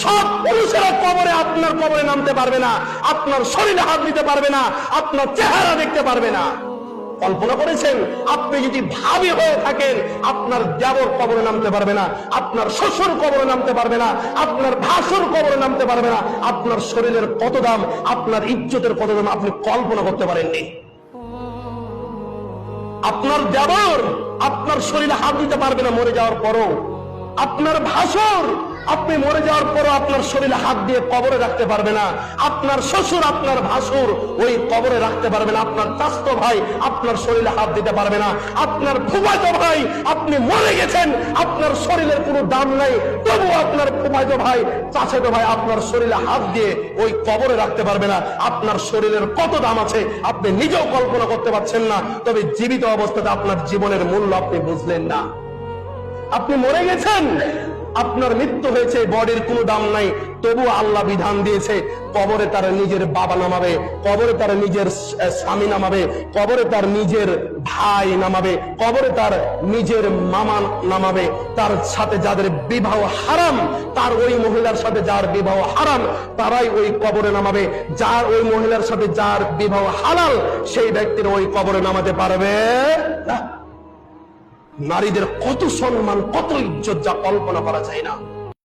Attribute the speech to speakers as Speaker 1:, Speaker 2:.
Speaker 1: সব পুরুষেরা কবরে আপনার কবরে নামতে পারবে না, আপনার শরীরে হাত দিতে পারবে না, আপনার চেহারা দেখতে পারবে না। কল্পনা করেছেন, আপনি যদি ভাবি হয়ে থাকেন, আপনার দেবর কবরে নামতে পারবে না, আপনার শ্বশুর কবরে নামতে পারবে না, আপনার ভাসুর কবরে নামতে পারবে না। আপনার শরীরের কত দাম, আপনার ইজ্জতের কত দাম আপনি কল্পনা করতে পারেননি। আপনার দেবর আপনার শরীরে হাত দিতে পারবে না মরে যাওয়ার পরও। আপনার ভাসুর আপনি মরে যাওয়ার পরও আপনার শরীরে হাত দিয়ে কবরে রাখতে পারবে না। আপনার শ্বশুর আপনার ভাসুর ওই কবরে রাখতে পারবে না। আপনার চাচাতো ভাই আপনার শরীরে হাত দিতে পারবে না। আপনার ফুফাতো ভাই, আপনি মরে গেছেন, আপনার শরীরের কোনো দাম নাই, তবু আপনার ফুফাতো ভাই চাচাতো ভাই আপনার শরীরে হাত দিয়ে ওই কবরে রাখতে পারবে না। আপনার শরীরের কত দাম আছে আপনি নিজেও কল্পনা করতে পারছেন না। তবে জীবিত অবস্থাতে আপনার জীবনের মূল্য আপনি বুঝলেন না। আপনি মরে গেছেন, আপনার মৃত্যু হয়েছে, বডির কোনো দাম নাই, তবু আল্লাহ বিধান দিয়েছে কবরে তার নিজের বাবা নামাবে, কবরে তার নিজের স্বামী নামাবে, কবরে তার নিজের ভাই নামাবে, কবরে তার নিজের মামা নামাবে। তার সাথে যাদের বিবাহ হারাম, তার ওই মহিলার সাথে যার বিবাহ হারাম তারাই ওই কবরে নামাবে। যার ওই মহিলার সাথে যার বিবাহ হালাল সেই ব্যক্তির ওই কবরে নামাতে পারবে না। নারীদের কত সম্মান, কত ইজ্জত যা কল্পনা করা যায় না।